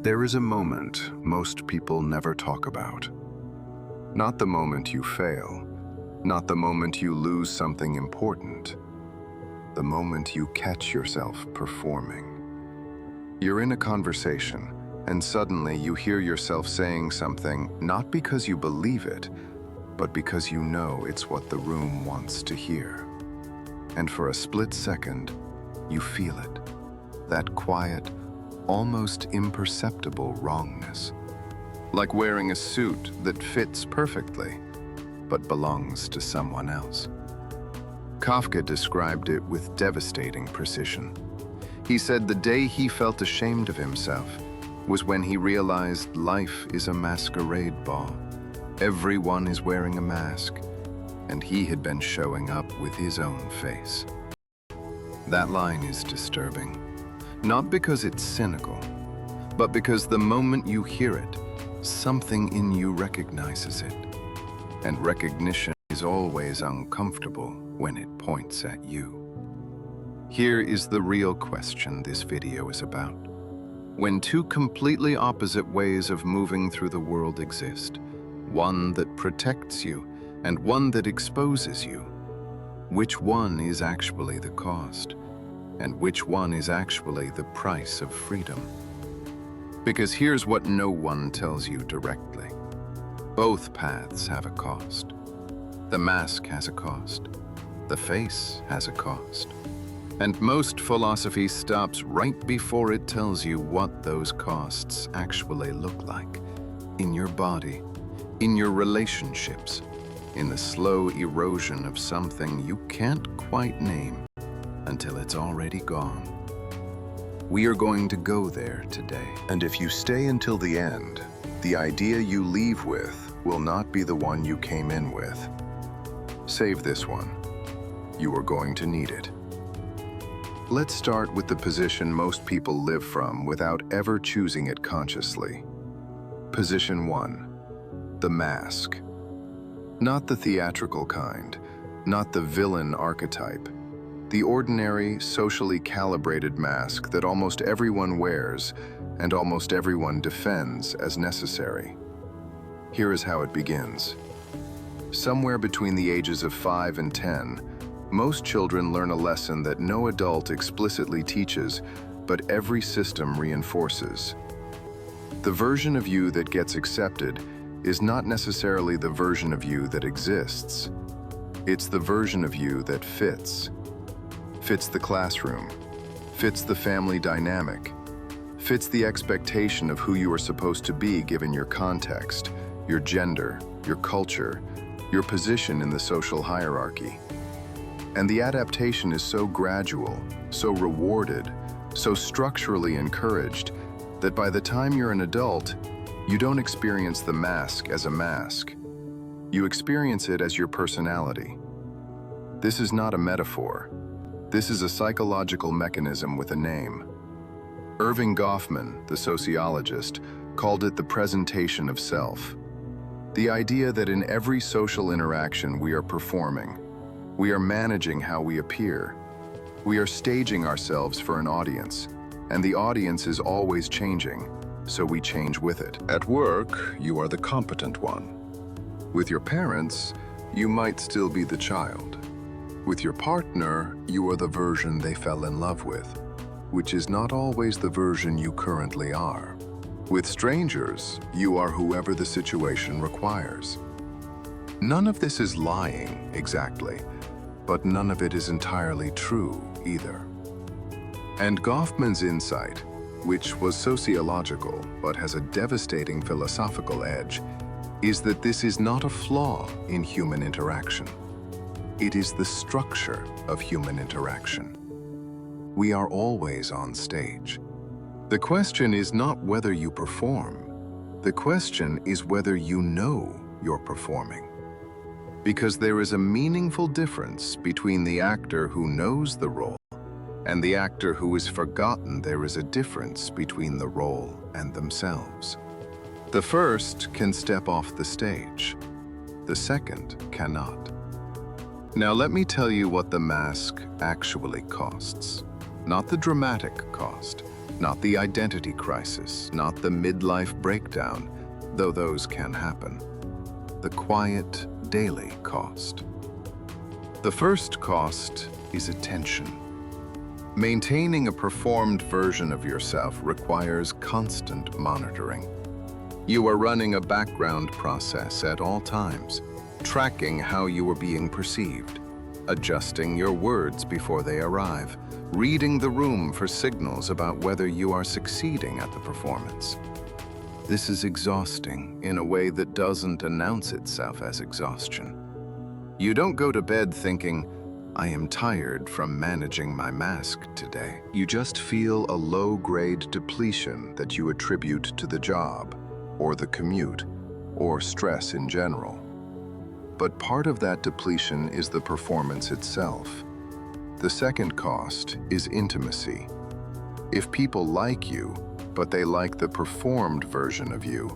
There is a moment most people never talk about. Not the moment you fail, not the moment you lose something important, the moment you catch yourself performing. You're in a conversation, and suddenly you hear yourself saying something not because you believe it, but because you know it's what the room wants to hear. And for a split second, you feel it, that quiet, almost imperceptible wrongness. Like wearing a suit that fits perfectly, but belongs to someone else. Kafka described it with devastating precision. He said the day he felt ashamed of himself was when he realized life is a masquerade ball. Everyone is wearing a mask, and he had been showing up with his own face. That line is disturbing, not because it's cynical, but because the moment you hear it, something in you recognizes it. And recognition is always uncomfortable when it points at you. Here is the real question this video is about. When two completely opposite ways of moving through the world exist, one that protects you and one that exposes you, which one is actually the cost? And which one is actually the price of freedom? Because here's what no one tells you directly. Both paths have a cost. The mask has a cost. The face has a cost. And most philosophy stops right before it tells you what those costs actually look like. In your body, in your relationships, in the slow erosion of something you can't quite name until it's already gone. We are going to go there today. And if you stay until the end, the idea you leave with will not be the one you came in with. Save this one. You are going to need it. Let's start with the position most people live from without ever choosing it consciously. Position 1. The mask. Not the theatrical kind, not the villain archetype. The ordinary, socially calibrated mask that almost everyone wears and almost everyone defends as necessary. Here is how it begins. Somewhere between the ages of 5 and 10, most children learn a lesson that no adult explicitly teaches, but every system reinforces. The version of you that gets accepted is not necessarily the version of you that exists. It's the version of you that fits. Fits the classroom, fits the family dynamic, fits the expectation of who you are supposed to be given your context, your gender, your culture, your position in the social hierarchy. And the adaptation is so gradual, so rewarded, so structurally encouraged, that by the time you're an adult, you don't experience the mask as a mask. You experience it as your personality. This is not a metaphor. This is a psychological mechanism with a name. Erving Goffman, the sociologist, called it the presentation of self. The idea that in every social interaction we are performing. We are managing how we appear. We are staging ourselves for an audience, and the audience is always changing, so we change with it. At work, you are the competent one. With your parents, you might still be the child. With your partner, you are the version they fell in love with, which is not always the version you currently are. With strangers, you are whoever the situation requires. None of this is lying, exactly, but none of it is entirely true either. And Goffman's insight, which was sociological but has a devastating philosophical edge, is that this is not a flaw in human interaction. It is the structure of human interaction. We are always on stage. The question is not whether you perform. The question is whether you know you're performing. Because there is a meaningful difference between the actor who knows the role and the actor who has forgotten there is a difference between the role and themselves. The first can step off the stage. The second cannot. Now let me tell you what the mask actually costs. Not the dramatic cost, Not the identity crisis, not the midlife breakdown, though those can happen. The quiet, daily cost. The first cost is attention. Maintaining a performed version of yourself requires constant monitoring. You are running a background process at all times, tracking how you are being perceived, adjusting your words before they arrive, reading the room for signals about whether you are succeeding at the performance. This is exhausting in a way that doesn't announce itself as exhaustion. You don't go to bed thinking, I am tired from managing my mask today. You just feel a low-grade depletion that you attribute to the job, or the commute, or stress in general. But part of that depletion is the performance itself. The second cost is intimacy. If people like you, but they like the performed version of you,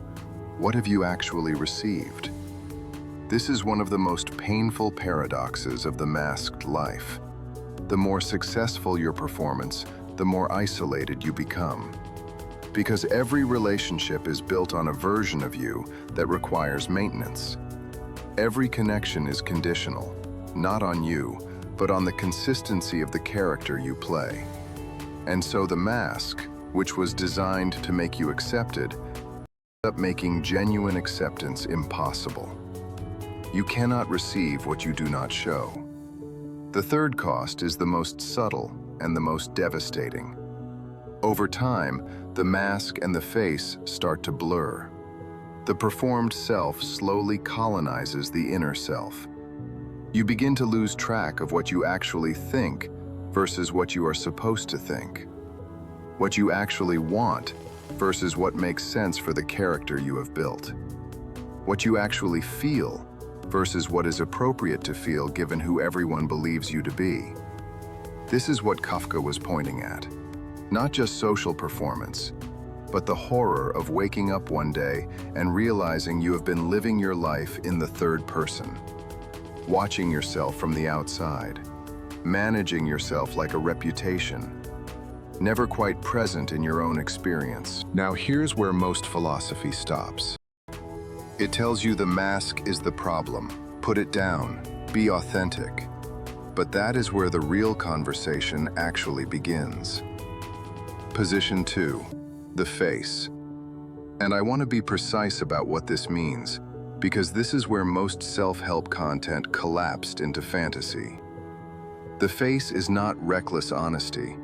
what have you actually received? This is one of the most painful paradoxes of the masked life. The more successful your performance, the more isolated you become. Because every relationship is built on a version of you that requires maintenance. Every connection is conditional, not on you, but on the consistency of the character you play. And so the mask, which was designed to make you accepted, ends up making genuine acceptance impossible. You cannot receive what you do not show. The third cost is the most subtle and the most devastating. Over time, the mask and the face start to blur. The performed self slowly colonizes the inner self. You begin to lose track of what you actually think versus what you are supposed to think. What you actually want versus what makes sense for the character you have built. What you actually feel versus what is appropriate to feel given who everyone believes you to be. This is what Kafka was pointing at. Not just social performance, but the horror of waking up one day and realizing you have been living your life in the third person, watching yourself from the outside, managing yourself like a reputation, never quite present in your own experience. Now here's where most philosophy stops. It tells you the mask is the problem. Put it down. Be authentic. But that is where the real conversation actually begins. Position 2, the face. And I want to be precise about what this means, because this is where most self-help content collapsed into fantasy. The face is not reckless honesty.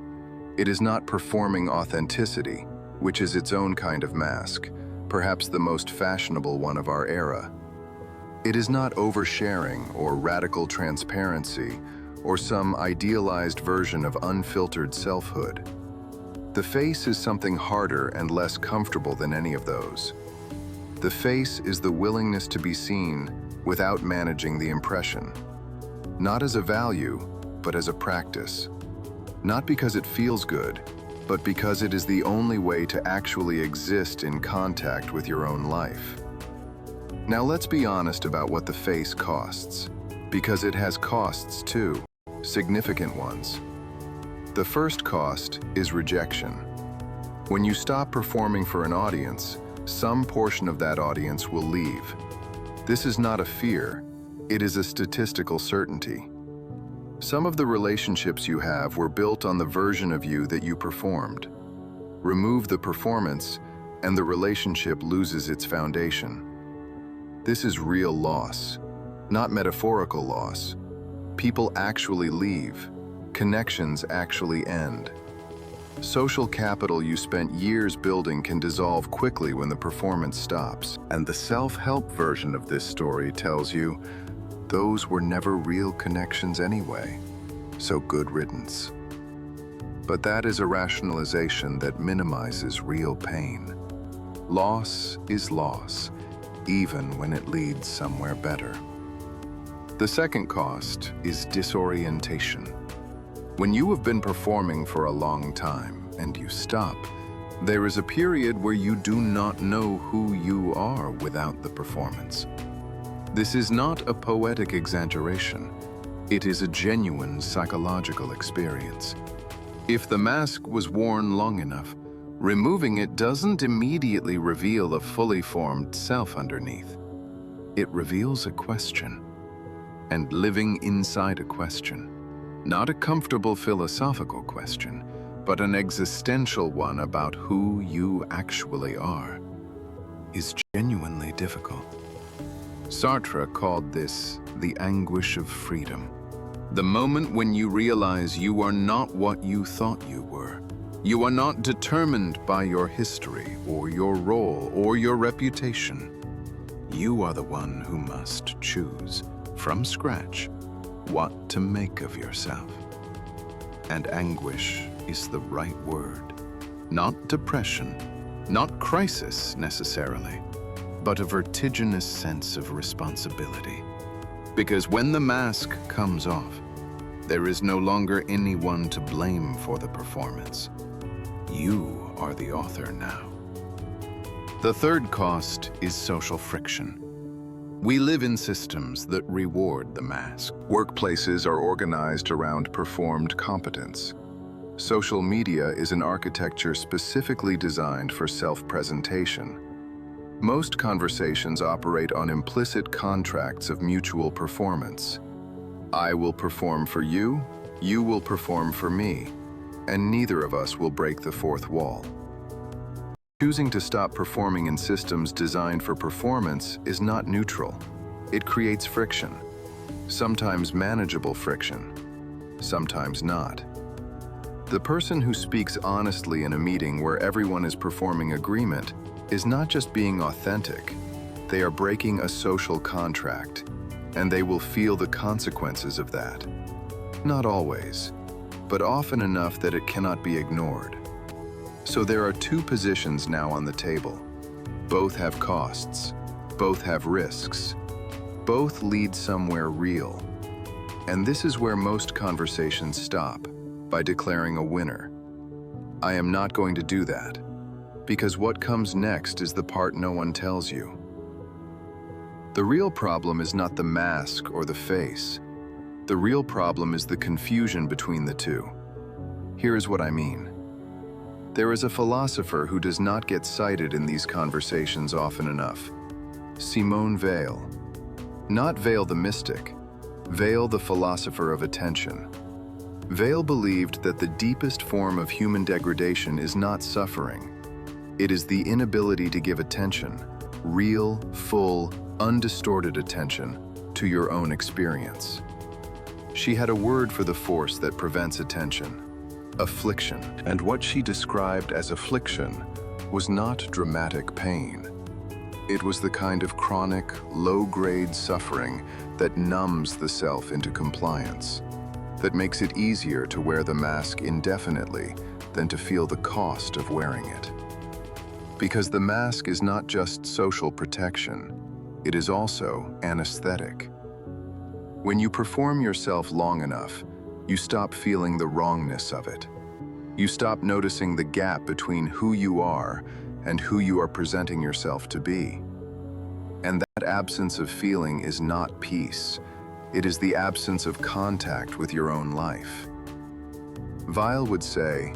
It is not performing authenticity, which is its own kind of mask, perhaps the most fashionable one of our era. It is not oversharing or radical transparency or some idealized version of unfiltered selfhood. The face is something harder and less comfortable than any of those. The face is the willingness to be seen without managing the impression. Not as a value, but as a practice. Not because it feels good, but because it is the only way to actually exist in contact with your own life. Now let's be honest about what the face costs, because it has costs too, significant ones. The first cost is rejection. When you stop performing for an audience, some portion of that audience will leave. This is not a fear, it is a statistical certainty. Some of the relationships you have were built on the version of you that you performed. Remove the performance, and the relationship loses its foundation. This is real loss, not metaphorical loss. People actually leave. Connections actually end. Social capital you spent years building can dissolve quickly when the performance stops. And the self-help version of this story tells you, those were never real connections anyway, so good riddance. But that is a rationalization that minimizes real pain. Loss is loss, even when it leads somewhere better. The second cost is disorientation. When you have been performing for a long time and you stop, there is a period where you do not know who you are without the performance. This is not a poetic exaggeration. It is a genuine psychological experience. If the mask was worn long enough, Removing it doesn't immediately reveal a fully formed self underneath. It reveals a question, and living inside a question. Not a comfortable philosophical question, but an existential one about who you actually are, is genuinely difficult. Sartre called this the anguish of freedom. The moment when you realize you are not what you thought you were. You are not determined by your history or your role or your reputation. You are the one who must choose, from scratch, what to make of yourself. And anguish is the right word. Not depression, not crisis necessarily, but a vertiginous sense of responsibility. Because when the mask comes off, there is no longer anyone to blame for the performance. You are the author now. The third cost is social friction. We live in systems that reward the mask. Workplaces are organized around performed competence. Social media is an architecture specifically designed for self-presentation. Most conversations operate on implicit contracts of mutual performance. I will perform for you, you will perform for me, and neither of us will break the fourth wall. Choosing to stop performing in systems designed for performance is not neutral. It creates friction, sometimes manageable friction, sometimes not. The person who speaks honestly in a meeting where everyone is performing agreement is not just being authentic, they are breaking a social contract, and they will feel the consequences of that. Not always, but often enough that it cannot be ignored. So there are two positions now on the table. Both have costs, both have risks, both lead somewhere real. And this is where most conversations stop, by declaring a winner. I am not going to do that, because what comes next is the part no one tells you. The real problem is not the mask or the face. The real problem is the confusion between the two. Here is what I mean. There is a philosopher who does not get cited in these conversations often enough. Simoneweil. Not Weil the mystic, Weil the philosopher of attention. Weil believed that the deepest form of human degradation is not suffering. It is the inability to give attention, real, full, undistorted attention, to your own experience. She had a word for the force that prevents attention: affliction. And what she described as affliction was not dramatic pain. It was the kind of chronic, low-grade suffering that numbs the self into compliance, that makes it easier to wear the mask indefinitely than to feel the cost of wearing it. Because the mask is not just social protection, it is also anesthetic. When you perform yourself long enough, you stop feeling the wrongness of it. You stop noticing the gap between who you are and who you are presenting yourself to be. And that absence of feeling is not peace. It is the absence of contact with your own life. Weil would say,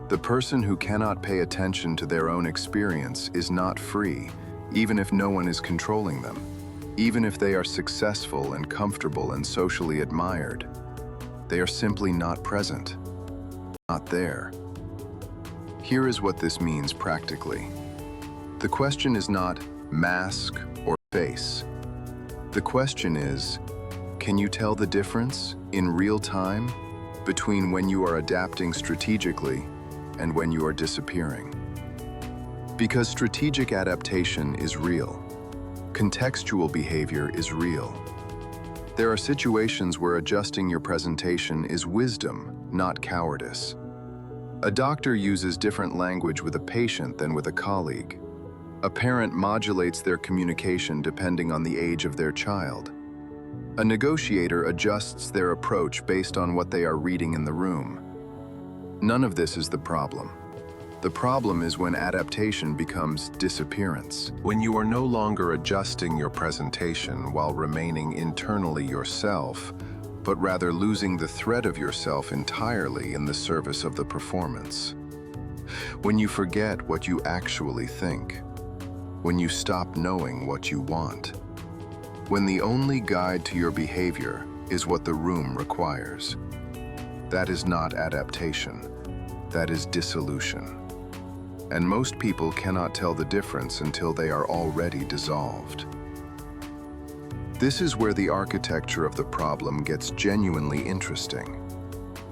the person who cannot pay attention to their own experience is not free, even if no one is controlling them, even if they are successful and comfortable and socially admired. They are simply not present, not there. Here is what this means practically. The question is not mask or face. The question is, can you tell the difference in real time between when you are adapting strategically and when you are disappearing? Because strategic adaptation is real. Contextual behavior is real. There are situations where adjusting your presentation is wisdom, not cowardice. A doctor uses different language with a patient than with a colleague. A parent modulates their communication depending on the age of their child. A negotiator adjusts their approach based on what they are reading in the room. None of this is the problem. The problem is when adaptation becomes disappearance. When you are no longer adjusting your presentation while remaining internally yourself, but rather losing the thread of yourself entirely in the service of the performance. When you forget what you actually think. When you stop knowing what you want. When the only guide to your behavior is what the room requires. That is not adaptation. That is dissolution. And most people cannot tell the difference until they are already dissolved. This is where the architecture of the problem gets genuinely interesting,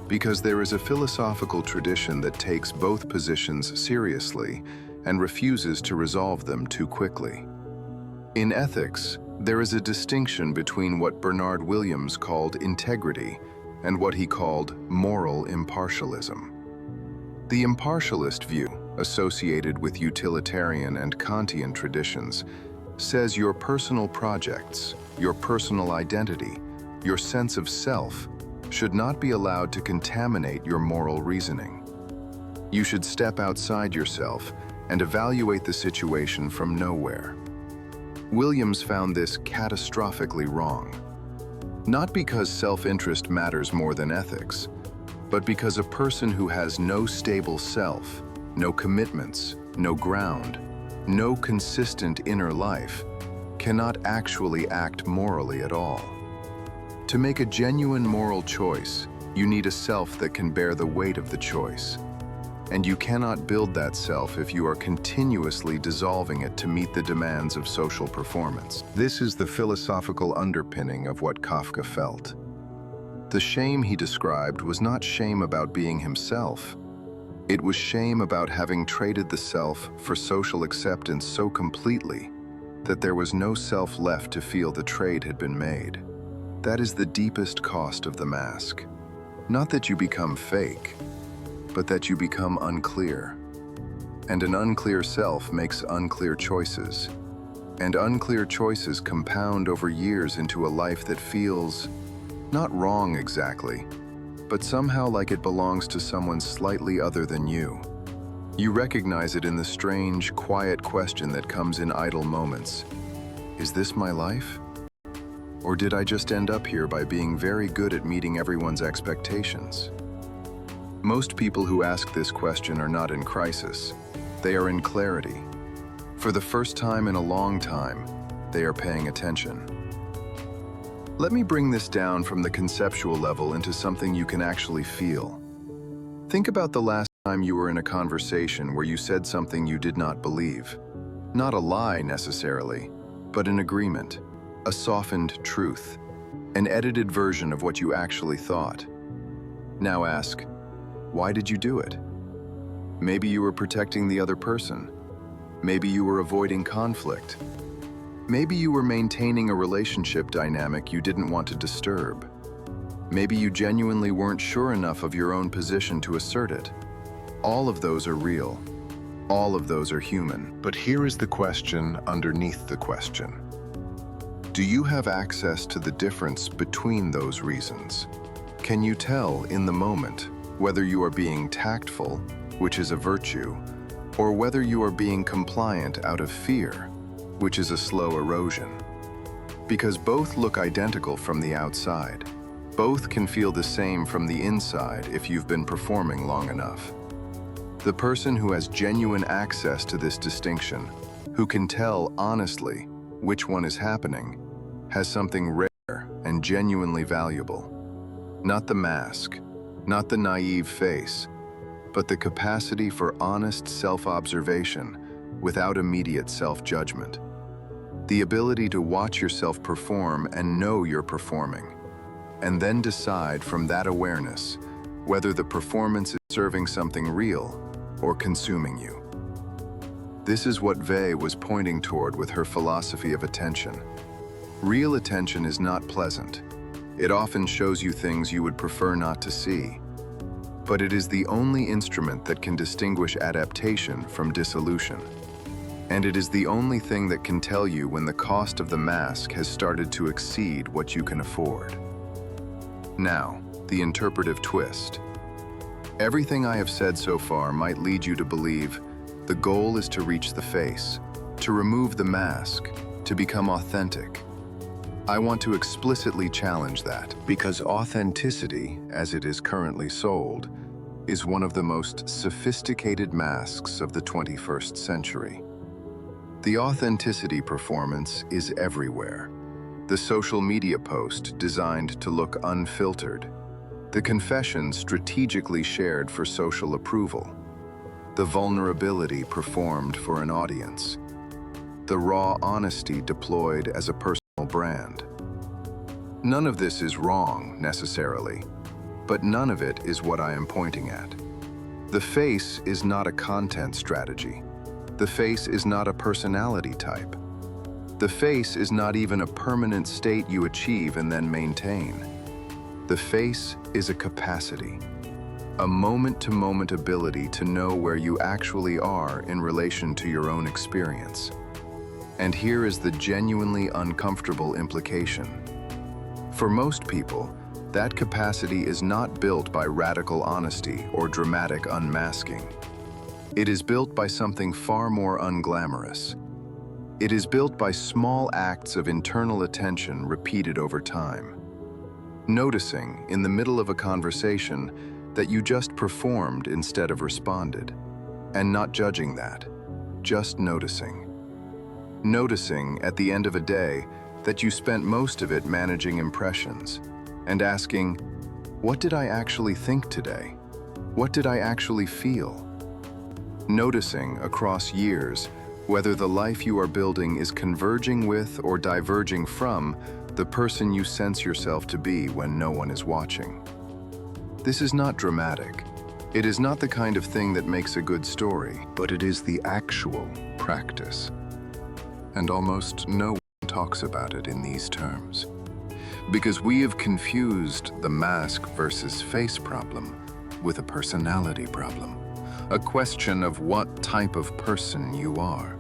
because there is a philosophical tradition that takes both positions seriously and refuses to resolve them too quickly. In ethics, there is a distinction between what Bernard Williams called integrity and what he called moral impartialism. The impartialist view, associated with utilitarian and Kantian traditions, says your personal projects, your personal identity, your sense of self should not be allowed to contaminate your moral reasoning. You should step outside yourself and evaluate the situation from nowhere. Williams found this catastrophically wrong. Not because self-interest matters more than ethics, but because a person who has no stable self, no commitments, no ground, no consistent inner life, cannot actually act morally at all. To make a genuine moral choice, you need a self that can bear the weight of the choice. And you cannot build that self if you are continuously dissolving it to meet the demands of social performance. This is the philosophical underpinning of what Kafka felt. The shame he described was not shame about being himself. It was shame about having traded the self for social acceptance so completely that there was no self left to feel the trade had been made. That is the deepest cost of the mask. Not that you become fake, but that you become unclear. And an unclear self makes unclear choices. And unclear choices compound over years into a life that feels not wrong exactly, but somehow like it belongs to someone slightly other than you. You recognize it in the strange, quiet question that comes in idle moments. Is this my life? Or did I just end up here by being very good at meeting everyone's expectations? Most people who ask this question are not in crisis. They are in clarity. For the first time in a long time, they are paying attention. Let me bring this down from the conceptual level into something you can actually feel. Think about the last time you were in a conversation where you said something you did not believe. Not a lie necessarily, but an agreement, a softened truth, an edited version of what you actually thought. Now ask, why did you do it? Maybe you were protecting the other person. Maybe you were avoiding conflict. Maybe you were maintaining a relationship dynamic you didn't want to disturb. Maybe you genuinely weren't sure enough of your own position to assert it. All of those are real. All of those are human. But here is the question underneath the question. Do you have access to the difference between those reasons? Can you tell in the moment whether you are being tactful, which is a virtue, or whether you are being compliant out of fear, which is a slow erosion? Because both look identical from the outside. Both can feel the same from the inside if you've been performing long enough. The person who has genuine access to this distinction, who can tell honestly which one is happening, has something rare and genuinely valuable. Not the mask, not the naive face, but the capacity for honest self-observation without immediate self-judgment. The ability to watch yourself perform and know you're performing, and then decide from that awareness whether the performance is serving something real or consuming you. This is what Vey was pointing toward with her philosophy of attention. Real attention is not pleasant. It often shows you things you would prefer not to see. But it is the only instrument that can distinguish adaptation from dissolution. And it is the only thing that can tell you when the cost of the mask has started to exceed what you can afford. Now, the interpretive twist. Everything I have said so far might lead you to believe the goal is to reach the face, to remove the mask, to become authentic. I want to explicitly challenge that, because authenticity, as it is currently sold, is one of the most sophisticated masks of the 21st century. The authenticity performance is everywhere. The social media post designed to look unfiltered. The confession strategically shared for social approval. The vulnerability performed for an audience. The raw honesty deployed as a personal brand. None of this is wrong, necessarily, but none of it is what I am pointing at. The face is not a content strategy. The face is not a personality type. The face is not even a permanent state you achieve and then maintain. The face is a capacity, a moment-to-moment ability to know where you actually are in relation to your own experience. And here is the genuinely uncomfortable implication. For most people, that capacity is not built by radical honesty or dramatic unmasking. It is built by something far more unglamorous. It is built by small acts of internal attention repeated over time. Noticing, in the middle of a conversation, that you just performed instead of responded, and not judging that, just noticing. Noticing, at the end of a day, that you spent most of it managing impressions, and asking, what did I actually think today? What did I actually feel? Noticing, across years, whether the life you are building is converging with or diverging from the person you sense yourself to be when no one is watching. This is not dramatic. It is not the kind of thing that makes a good story, but it is the actual practice. And almost no one talks about it in these terms. Because we have confused the mask versus face problem with a personality problem. A question of what type of person you are,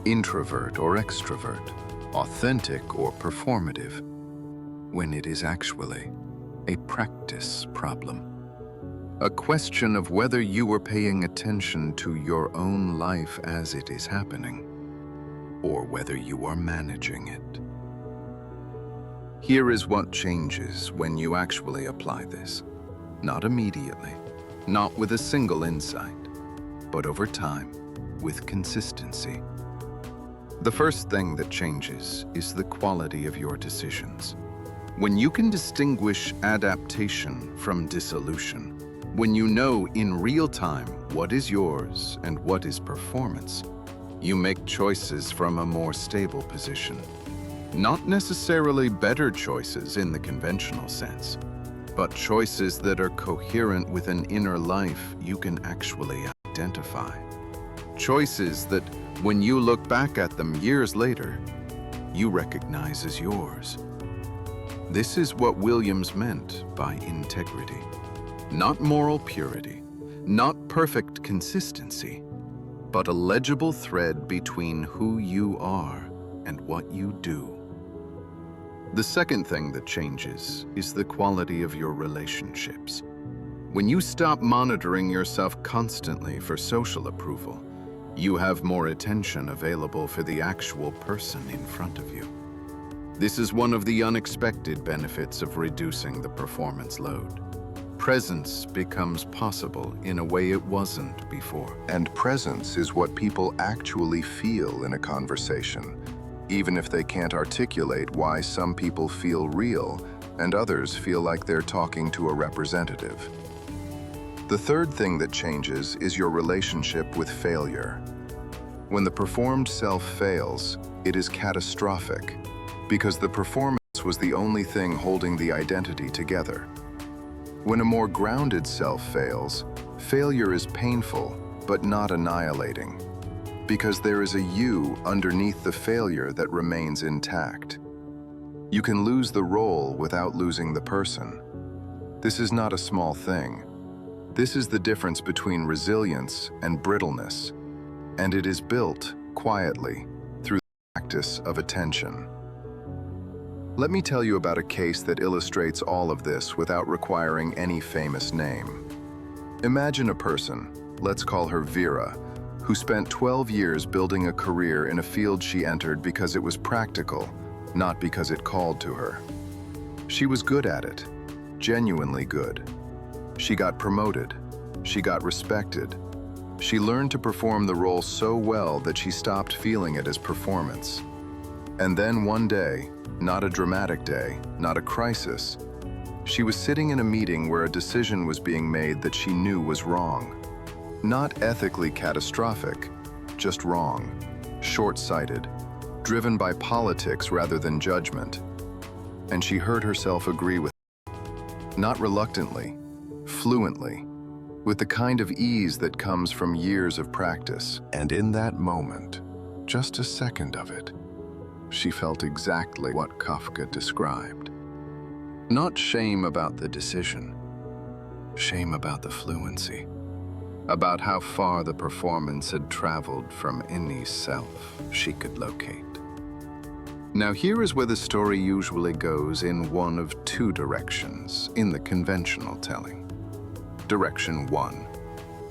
introvert or extrovert, authentic or performative, when it is actually a practice problem. A question of whether you are paying attention to your own life as it is happening, or whether you are managing it. Here is what changes when you actually apply this. Not immediately, not with a single insight, but over time, with consistency. The first thing that changes is the quality of your decisions. When you can distinguish adaptation from dissolution, when you know in real time what is yours and what is performance, you make choices from a more stable position. Not necessarily better choices in the conventional sense, but choices that are coherent with an inner life you can actually identify. Choices that, when you look back at them years later, you recognize as yours. This is what Williams meant by integrity. Not moral purity, not perfect consistency, but a legible thread between who you are and what you do. The second thing that changes is the quality of your relationships. When you stop monitoring yourself constantly for social approval, you have more attention available for the actual person in front of you. This is one of the unexpected benefits of reducing the performance load. Presence becomes possible in a way it wasn't before. And presence is what people actually feel in a conversation, even if they can't articulate why some people feel real and others feel like they're talking to a representative. The third thing that changes is your relationship with failure. When the performed self fails, it is catastrophic, because the performance was the only thing holding the identity together. When a more grounded self fails, failure is painful, but not annihilating, because there is a you underneath the failure that remains intact. You can lose the role without losing the person. This is not a small thing. This is the difference between resilience and brittleness, and it is built quietly through the practice of attention. Let me tell you about a case that illustrates all of this without requiring any famous name. Imagine a person, let's call her Vera, who spent 12 years building a career in a field she entered because it was practical, not because it called to her. She was good at it, genuinely good. She got promoted, She got respected. She learned to perform the role so well that she stopped feeling it as performance. And then one day, not a dramatic day, not a crisis, she was sitting in a meeting where a decision was being made that she knew was wrong. Not ethically catastrophic, just wrong, short-sighted, driven by politics rather than judgment. And she heard herself agree with it. Not reluctantly, fluently, with the kind of ease that comes from years of practice. And in that moment, just a second of it, she felt exactly what Kafka described. Not shame about the decision, shame about the fluency, about how far the performance had traveled from any self she could locate. Now here is where the story usually goes in one of two directions in the conventional telling. Direction 1.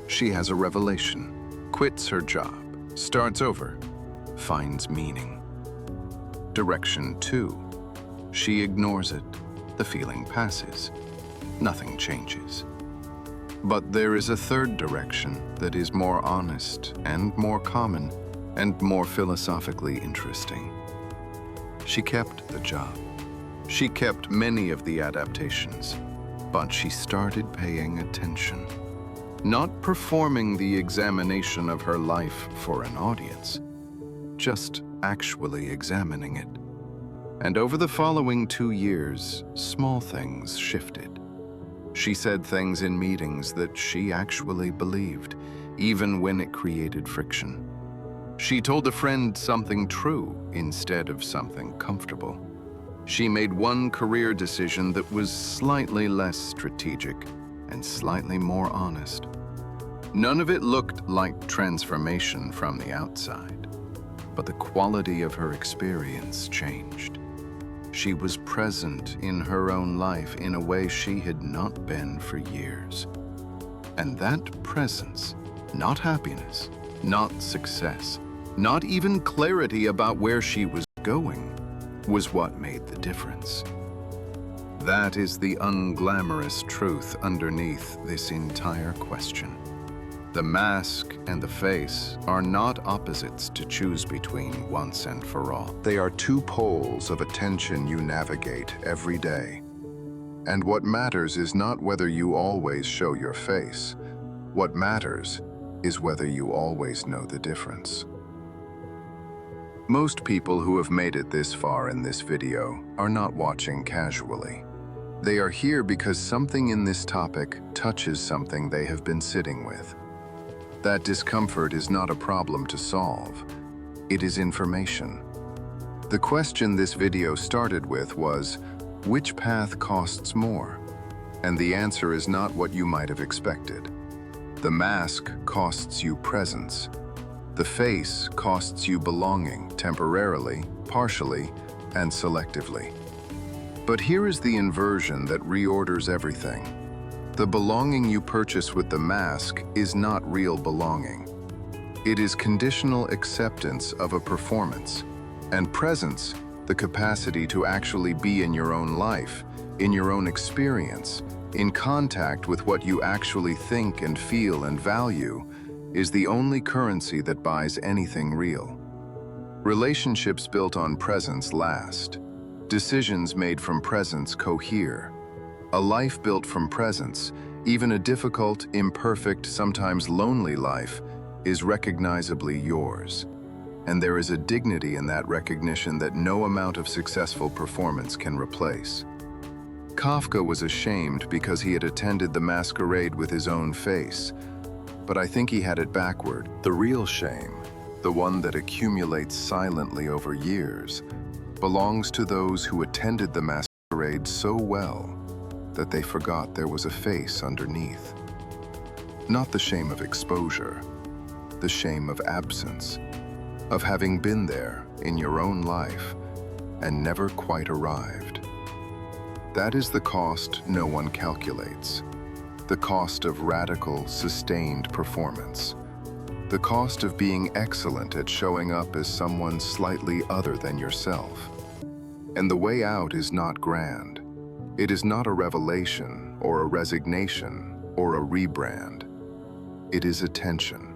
She has a revelation, quits her job, starts over, finds meaning. Direction 2. She ignores it. The feeling passes. Nothing changes. But there is a third direction that is more honest and more common and more philosophically interesting. She kept the job. She kept many of the adaptations, but she started paying attention. Not performing the examination of her life for an audience, just actually examining it. And over the following 2 years, small things shifted. She said things in meetings that she actually believed, even when it created friction. She told a friend something true instead of something comfortable. She made one career decision that was slightly less strategic and slightly more honest. None of it looked like transformation from the outside, but the quality of her experience changed. She was present in her own life in a way she had not been for years. And that presence, not happiness, not success, not even clarity about where she was going, was what made the difference. That is the unglamorous truth underneath this entire question. The mask and the face are not opposites to choose between once and for all. They are two poles of attention you navigate every day. And what matters is not whether you always show your face. What matters is whether you always know the difference. Most people who have made it this far in this video are not watching casually. They are here because something in this topic touches something they have been sitting with. That discomfort is not a problem to solve. It is information. The question this video started with was, which path costs more? And the answer is not what you might have expected. The mask costs you presence. The face costs you belonging temporarily, partially, and selectively. But here is the inversion that reorders everything. The belonging you purchase with the mask is not real belonging. It is conditional acceptance of a performance, and presence, the capacity to actually be in your own life, in your own experience, in contact with what you actually think and feel and value, is the only currency that buys anything real. Relationships built on presence last. Decisions made from presence cohere. A life built from presence, even a difficult, imperfect, sometimes lonely life, is recognizably yours. And there is a dignity in that recognition that no amount of successful performance can replace. Kafka was ashamed because he had attended the masquerade with his own face, but I think he had it backward. The real shame, the one that accumulates silently over years, belongs to those who attended the masquerade so well that they forgot there was a face underneath. Not the shame of exposure, the shame of absence, of having been there in your own life and never quite arrived. That is the cost no one calculates, the cost of radical, sustained performance, the cost of being excellent at showing up as someone slightly other than yourself. And the way out is not grand. It is not a revelation or a resignation or a rebrand. It is attention,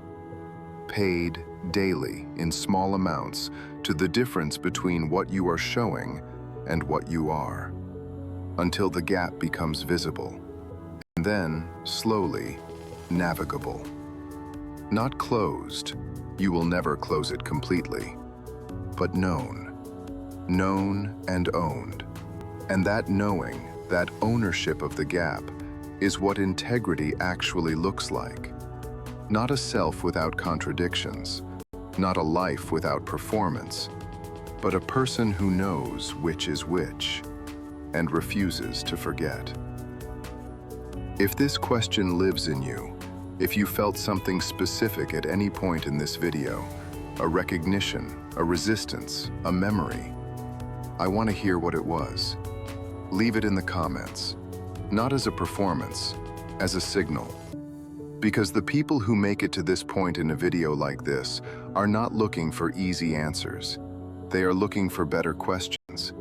paid daily in small amounts to the difference between what you are showing and what you are, until the gap becomes visible, and then, slowly, navigable. Not closed, you will never close it completely, but known and owned. And that knowing, that ownership of the gap, is what integrity actually looks like. Not a self without contradictions, not a life without performance, but a person who knows which is which and refuses to forget. If this question lives in you, if you felt something specific at any point in this video, a recognition, a resistance, a memory, I want to hear what it was. Leave it in the comments, not as a performance, as a signal. Because the people who make it to this point in a video like this are not looking for easy answers. They are looking for better questions.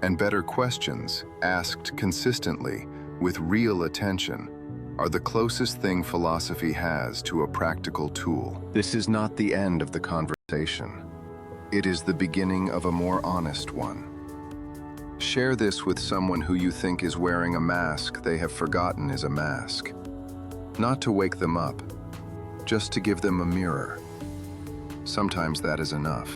And better questions, asked consistently, with real attention, are the closest thing philosophy has to a practical tool. This is not the end of the conversation. It is the beginning of a more honest one. Share this with someone who you think is wearing a mask they have forgotten is a mask. Not to wake them up, just to give them a mirror. Sometimes that is enough.